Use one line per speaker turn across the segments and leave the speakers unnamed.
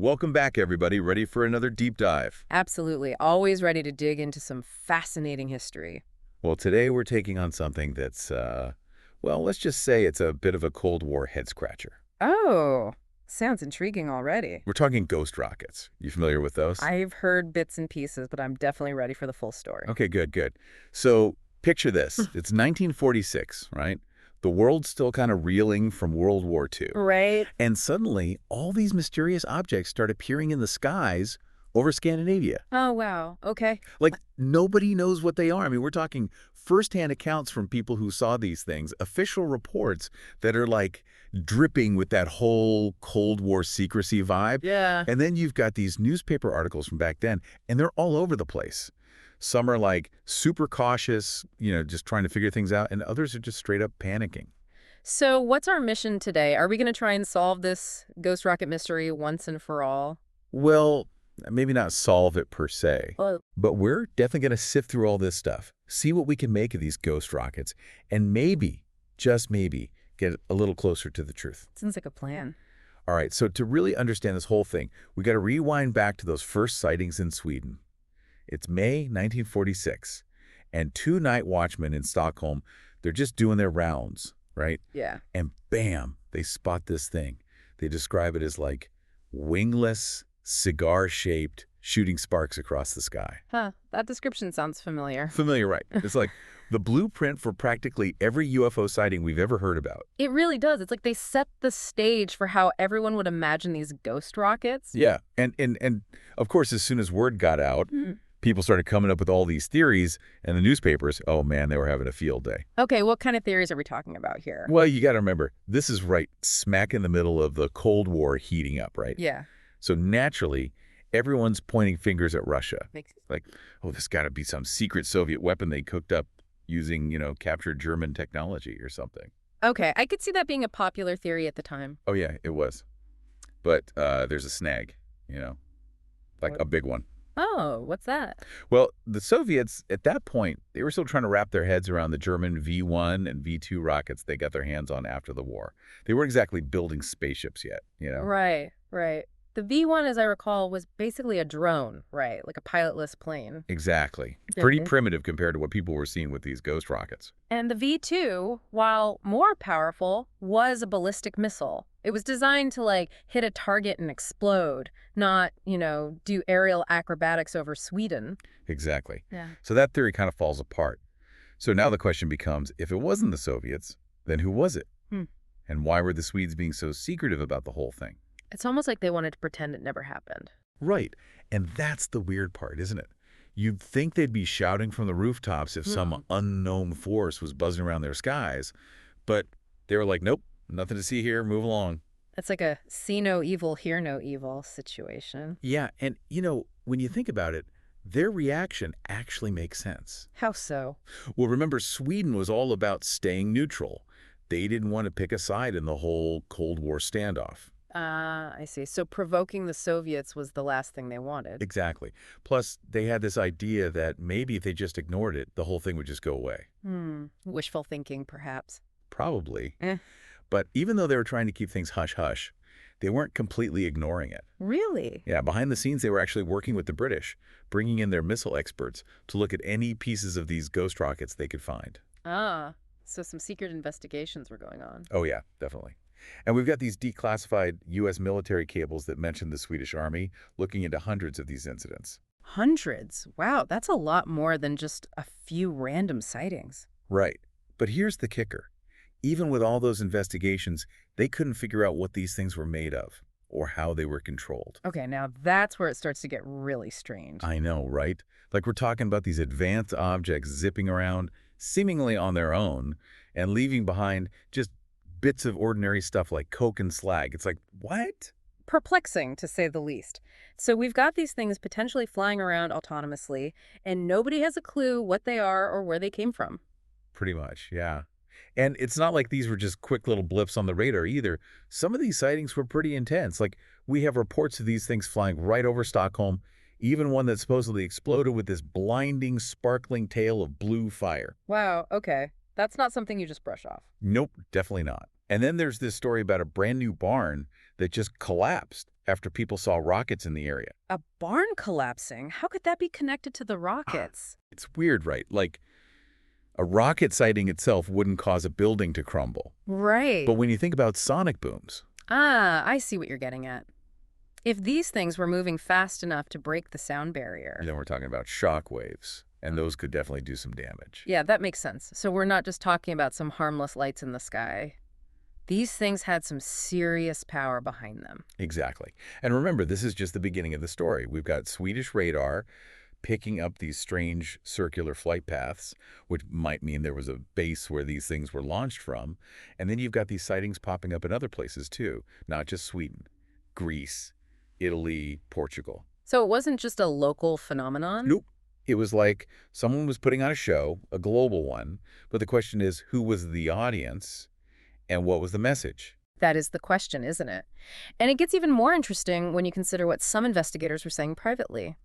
Welcome back, everybody. Ready for another deep dive?
Absolutely. Always ready to dig into some fascinating history.
Well, today we're taking on something that's, well, let's just say it's a bit of a Cold War head-scratcher.
Oh, sounds intriguing already.
We're talking ghost rockets. You familiar with those?
I've heard bits and pieces, but I'm definitely ready for the full story.
Okay, good, good. So picture this. It's 1946, right? The world's still kind of reeling from World War II.
Right?
And suddenly, all these mysterious objects start appearing in the skies over Scandinavia.
Oh, wow. Okay.
Like, nobody knows what they are. I mean, we're talking firsthand accounts from people who saw these things, official reports that are like dripping with that whole Cold War secrecy vibe.
Yeah.
And then you've got these newspaper articles from back then, and they're all over the place. Some are like super cautious, just trying to figure things out, and others are just straight up panicking.
So what's our mission today? Are we going to try and solve this ghost rocket mystery once and for all?
Well, maybe not solve it per se,
Well,
but we're definitely going to sift through all this stuff, see what we can make of these ghost rockets, and maybe, just maybe, get a little closer to the truth.
sounds like a plan.
All right, so to really understand this whole thing, we got to rewind back to those first sightings in Sweden. It's May 1946, and two night watchmen in Stockholm, they're just doing their rounds, right?
Yeah.
And bam, they spot this thing. They describe it as like wingless, cigar-shaped, shooting sparks across the sky.
Huh. That description sounds familiar.
Familiar, right? It's like the blueprint for practically every UFO sighting we've ever heard about.
It really does. It's like they set the stage for how everyone would imagine these ghost rockets.
Yeah, and of course, as soon as word got out, people started coming up with all these theories, and the newspapers, oh man, they were having a field day.
Okay, what kind of theories are we talking about here?
Well, you got to remember, this is right smack in the middle of the Cold War heating up, right?
Yeah.
So naturally, everyone's pointing fingers at Russia.
Makes
Like, oh, this got to be some secret Soviet weapon they cooked up using, captured German technology or something.
Okay, I could see that being a popular theory at the time.
Oh, yeah, it was. But there's a snag, like
What?
a big one.
Oh, what's that?
Well, the Soviets, at that point, they were still trying to wrap their heads around the German V-1 and V-2 rockets they got their hands on after the war. They weren't exactly building spaceships yet.
Right, right. The V1, as I recall, was basically a drone, right? Like a pilotless plane.
Exactly. Pretty
Okay.
primitive compared to what people were seeing with these ghost rockets.
And the V2, while more powerful, was a ballistic missile. It was designed to, like, hit a target and explode, not, do aerial acrobatics over Sweden.
Exactly.
Yeah.
So that theory kind of falls apart. So now the question becomes, if it wasn't the Soviets, then who was it?
Hmm.
And why were the Swedes being so secretive about the whole thing?
It's almost like they wanted to pretend it never happened.
Right. And that's the weird part, isn't it? You'd think they'd be shouting from the rooftops if some unknown force was buzzing around their skies. But they were like, nope, nothing to see here, move along.
It's like a see no evil, hear no evil situation.
Yeah, and when you think about it, their reaction actually makes sense.
How so?
Well, remember, Sweden was all about staying neutral. They didn't want to pick a side in the whole Cold War standoff.
I see. So provoking the Soviets was the last thing they wanted.
Exactly. Plus, they had this idea that maybe if they just ignored it, the whole thing would just go away.
Wishful thinking, perhaps.
Probably.
Eh.
But even though they were trying to keep things hush-hush, they weren't completely ignoring it.
Really?
Yeah, behind the scenes, they were actually working with the British, bringing in their missile experts to look at any pieces of these ghost rockets they could find.
Ah, so some secret investigations were going on.
Oh, yeah, definitely. And we've got these declassified U.S. military cables that mention the Swedish Army looking into hundreds of these incidents.
Hundreds? Wow, that's a lot more than just a few random sightings.
Right. But here's the kicker. Even with all those investigations, they couldn't figure out what these things were made of or how they were controlled.
Okay, now that's where it starts to get really strange.
I know, right? Like we're talking about these advanced objects zipping around seemingly on their own and leaving behind just bits of ordinary stuff like coke and slag. It's like, what?
Perplexing, to say the least. So we've got these things potentially flying around autonomously, and nobody has a clue what they are or where they came from.
Pretty much, yeah. And it's not like these were just quick little blips on the radar either. Some of these sightings were pretty intense. Like, we have reports of these things flying right over Stockholm, even one that supposedly exploded with this blinding, sparkling tail of blue fire.
Wow, okay. That's not something you just brush off.
Nope, definitely not. And then there's this story about a brand new barn that just collapsed after people saw rockets in the area.
A barn collapsing? How could that be connected to the rockets?
It's weird, right? Like, a rocket sighting itself wouldn't cause a building to crumble.
Right.
But when you think about sonic booms,
Ah, I see what you're getting at. If these things were moving fast enough to break the sound barrier.
then we're talking about shock waves, and those could definitely do some damage.
Yeah, that makes sense. So we're not just talking about some harmless lights in the sky. These things had some serious power behind them.
Exactly. And remember, this is just the beginning of the story. We've got Swedish radar picking up these strange circular flight paths, which might mean there was a base where these things were launched from. And then you've got these sightings popping up in other places too, not just Sweden, Greece, Italy, Portugal.
So it wasn't just a local phenomenon?
Nope. It was like someone was putting on a show, a global one, but the question is, who was the audience and what was the message?
That is the question, isn't it? And it gets even more interesting when you consider what some investigators were saying privately.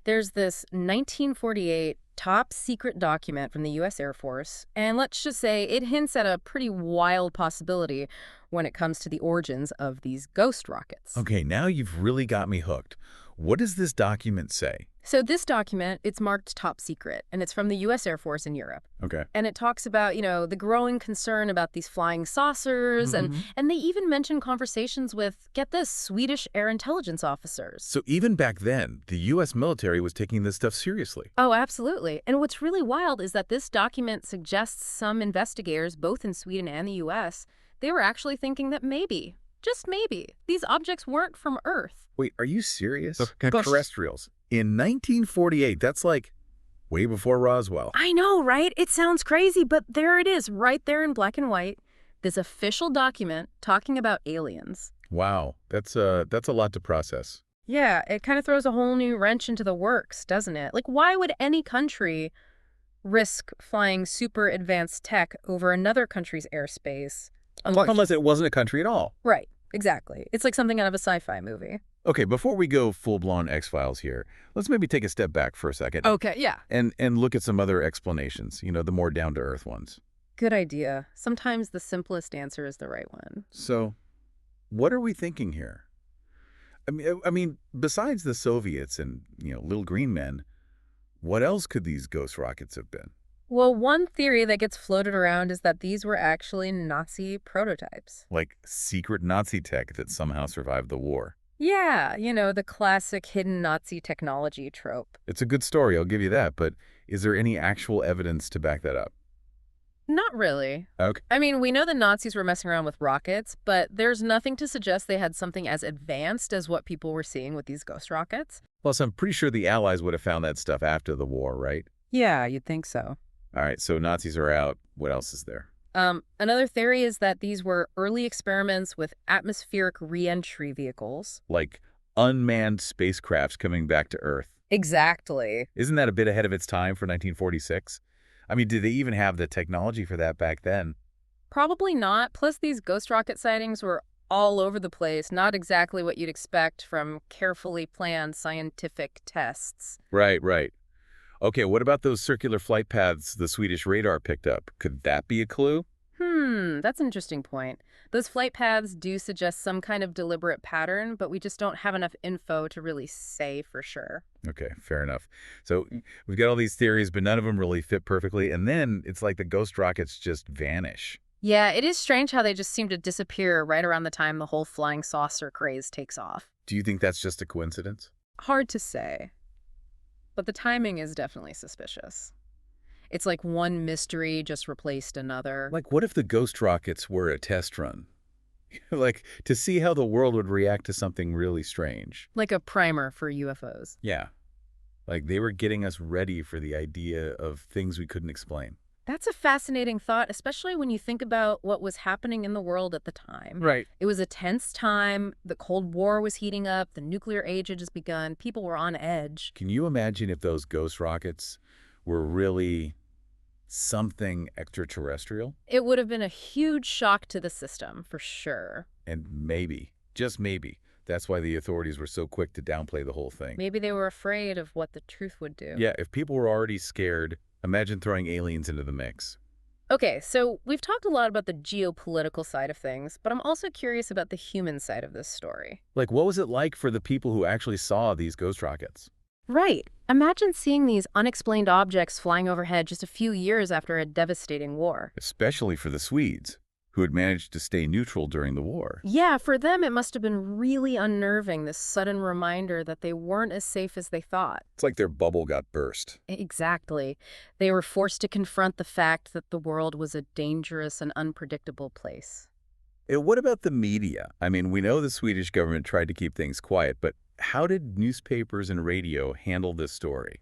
There's this 1948 top secret document from the U.S. Air Force, and let's just say it hints at a pretty wild possibility when it comes to the origins of these ghost rockets.
Okay, now you've really got me hooked. What does this document say?
So this document, it's marked top secret, and it's from the U.S. Air Force in Europe.
Okay.
And it talks about, the growing concern about these flying saucers, and they even mention conversations with, get this, Swedish air intelligence officers.
So even back then, the U.S. military was taking this stuff seriously.
Oh, absolutely. And what's really wild is that this document suggests some investigators, both in Sweden and the U.S., they were actually thinking that maybe, just maybe, these objects weren't from Earth.
Wait, are you serious?
Gosh.
Terrestrials. In 1948, that's like way before Roswell.
I know, right? It sounds crazy, but there it is, right there in black and white. This official document talking about aliens.
Wow, that's a lot to process.
Yeah, it kind of throws a whole new wrench into the works, doesn't it? Like, why would any country risk flying super advanced tech over another country's airspace?
Unless it wasn't a country at all.
Right, exactly. It's like something out of a sci-fi movie.
Okay, before we go full-blown X-Files here, let's maybe take a step back for a second.
Okay, yeah.
And look at some other explanations, the more down-to-earth ones.
Good idea. Sometimes the simplest answer is the right one.
So, what are we thinking here? I mean, besides the Soviets and, little green men, what else could these ghost rockets have been?
Well, one theory that gets floated around is that these were actually Nazi prototypes.
Like secret Nazi tech that somehow survived the war.
Yeah, the classic hidden Nazi technology trope.
It's a good story, I'll give you that, but is there any actual evidence to back that up?
Not really.
Okay.
I mean, we know the Nazis were messing around with rockets, but there's nothing to suggest they had something as advanced as what people were seeing with these ghost rockets.
Plus, I'm pretty sure the Allies would have found that stuff after the war, right?
Yeah, you'd think so.
All right, so Nazis are out. What else is there?
Another theory is that these were early experiments with atmospheric re-entry vehicles.
Like unmanned spacecrafts coming back to Earth.
Exactly.
Isn't that a bit ahead of its time for 1946? I mean, did they even have the technology for that back then?
Probably not. Plus, these ghost rocket sightings were all over the place, not exactly what you'd expect from carefully planned scientific tests.
Right. Okay, what about those circular flight paths the Swedish radar picked up? Could that be a clue?
That's an interesting point. Those flight paths do suggest some kind of deliberate pattern, but we just don't have enough info to really say for sure.
Okay, fair enough. So we've got all these theories, but none of them really fit perfectly, and then it's like the ghost rockets just vanish.
Yeah, it is strange how they just seem to disappear right around the time the whole flying saucer craze takes off.
Do you think that's just a coincidence?
Hard to say. But the timing is definitely suspicious. It's like one mystery just replaced another.
Like, what if the ghost rockets were a test run? Like, to see how the world would react to something really strange.
Like a primer for UFOs.
Yeah. Like, they were getting us ready for the idea of things we couldn't explain.
That's a fascinating thought, especially when you think about what was happening in the world at the time.
Right.
It was a tense time. The Cold War was heating up. The nuclear age had just begun. People were on edge.
Can you imagine if those ghost rockets were really something extraterrestrial?
It would have been a huge shock to the system, for sure.
And maybe, just maybe, that's why the authorities were so quick to downplay the whole thing.
Maybe they were afraid of what the truth would do.
Yeah, if people were already scared, imagine throwing aliens into the mix.
Okay, so we've talked a lot about the geopolitical side of things, but I'm also curious about the human side of this story.
Like, what was it like for the people who actually saw these ghost rockets?
Right. Imagine seeing these unexplained objects flying overhead just a few years after a devastating war.
Especially for the Swedes, who had managed to stay neutral during the war.
Yeah, for them it must have been really unnerving, this sudden reminder that they weren't as safe as they thought.
It's like their bubble got burst.
Exactly. They were forced to confront the fact that the world was a dangerous and unpredictable place.
What about the media? I mean, we know the Swedish government tried to keep things quiet, but how did newspapers and radio handle this story?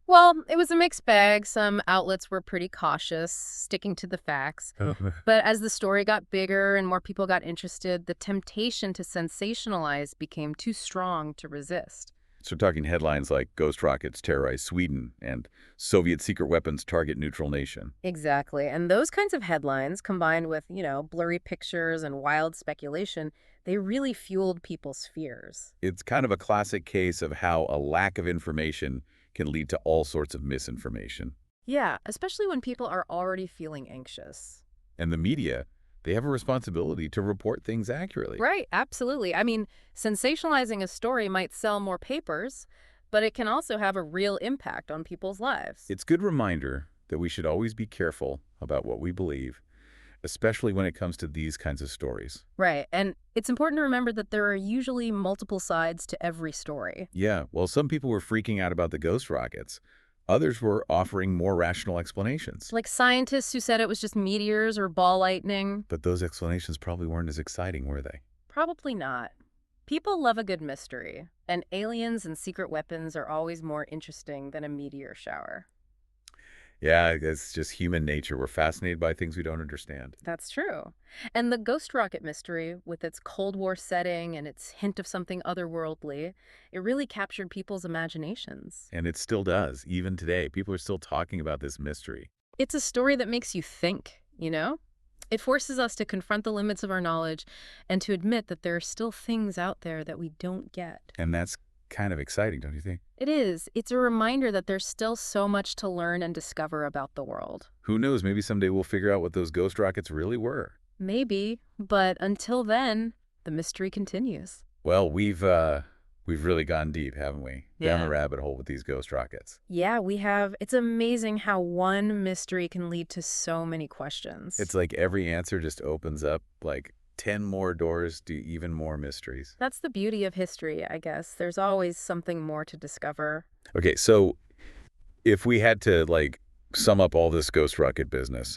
Well, it was a mixed bag. Some outlets were pretty cautious, sticking to the facts.
Oh.
But as the story got bigger and more people got interested, the temptation to sensationalize became too strong to resist.
So talking headlines like "Ghost Rockets Terrorize Sweden" and "Soviet Secret Weapons Target Neutral Nation."
Exactly. And those kinds of headlines, combined with, blurry pictures and wild speculation, they really fueled people's fears.
It's kind of a classic case of how a lack of information can lead to all sorts of misinformation.
Yeah, especially when people are already feeling anxious.
And the media, they have a responsibility to report things accurately.
Right, absolutely. I mean, sensationalizing a story might sell more papers, but it can also have a real impact on people's lives.
It's a good reminder that we should always be careful about what we believe, especially when it comes to these kinds of stories.
Right, and it's important to remember that there are usually multiple sides to every story.
Yeah, well, some people were freaking out about the ghost rockets. Others were offering more rational explanations.
Like scientists who said it was just meteors or ball lightning.
But those explanations probably weren't as exciting, were they?
Probably not. People love a good mystery, and aliens and secret weapons are always more interesting than a meteor shower.
Yeah, it's just human nature. We're fascinated by things we don't understand.
That's true. And the ghost rocket mystery, with its Cold War setting and its hint of something otherworldly, it really captured people's imaginations.
And it still does. Even today, people are still talking about this mystery.
It's a story that makes you think, you know? It forces us to confront the limits of our knowledge and to admit that there are still things out there that we don't get.
And that's kind of exciting, don't you think?
It is. It's a reminder that there's still so much to learn and discover about the world.
Who knows? Maybe someday we'll figure out what those ghost rockets really were.
Maybe, but until then, the mystery continues.
Well, we've really gone deep, haven't we? Down
Yeah.
the rabbit hole with these ghost rockets.
Yeah, we have. It's amazing how one mystery can lead to so many questions.
It's like every answer just opens up like 10 more doors to even more mysteries.
That's the beauty of history, I guess. There's always something more to discover.
Okay, so if we had to like sum up all this ghost rocket business,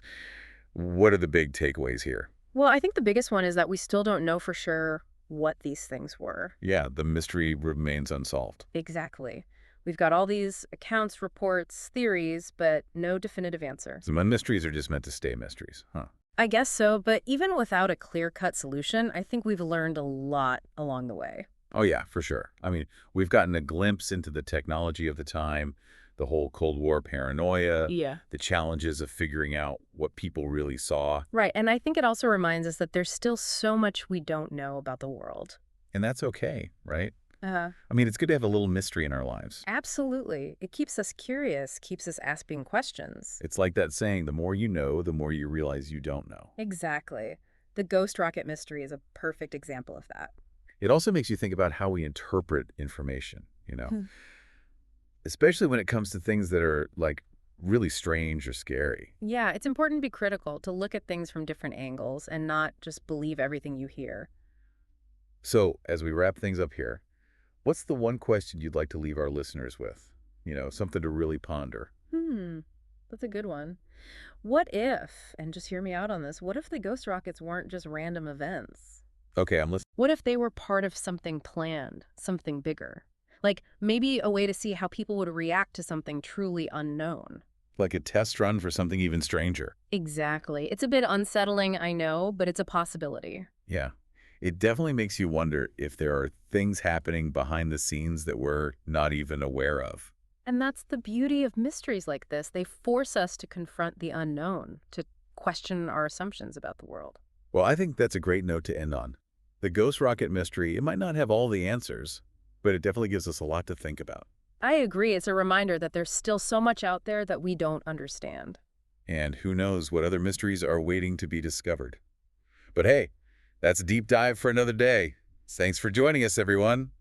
what are the big takeaways here?
Well, I think the biggest one is that we still don't know for sure what these things were.
Yeah, the mystery remains unsolved.
Exactly. We've got all these accounts, reports, theories, but no definitive answer.
Some mysteries are just meant to stay mysteries, huh?
I guess so, but even without a clear-cut solution, I think we've learned a lot along the way.
Oh yeah, for sure. I mean, we've gotten a glimpse into the technology of the time, the whole Cold War paranoia,
Yeah.
the challenges of figuring out what people really saw.
Right, and I think it also reminds us that there's still so much we don't know about the world.
And that's okay, right?
Uh,
I mean, it's good to have a little mystery in our lives.
Absolutely. It keeps us curious, keeps us asking questions.
It's like that saying, the more you know, the more you realize you don't know.
Exactly. The ghost rocket mystery is a perfect example of that.
It also makes you think about how we interpret information,
Hmm.
especially when it comes to things that are like really strange or scary.
Yeah, it's important to be critical, to look at things from different angles and not just believe everything you hear.
So as we wrap things up here, what's the one question you'd like to leave our listeners with? Something to really ponder.
Hmm, that's a good one. What if, and just hear me out on this, what if the ghost rockets weren't just random events?
Okay, I'm listening.
What if they were part of something planned, something bigger? Like maybe a way to see how people would react to something truly unknown.
Like a test run for something even stranger.
Exactly. It's a bit unsettling, I know, but it's a possibility.
Yeah. It definitely makes you wonder if there are things happening behind the scenes that we're not even aware of.
And that's the beauty of mysteries like this. They force us to confront the unknown, to question our assumptions about the world.
Well, I think that's a great note to end on. The ghost rocket mystery, it might not have all the answers, but it definitely gives us a lot to think about.
I agree. It's a reminder that there's still so much out there that we don't understand.
And who knows what other mysteries are waiting to be discovered. But hey, that's a deep dive for another day. Thanks for joining us, everyone.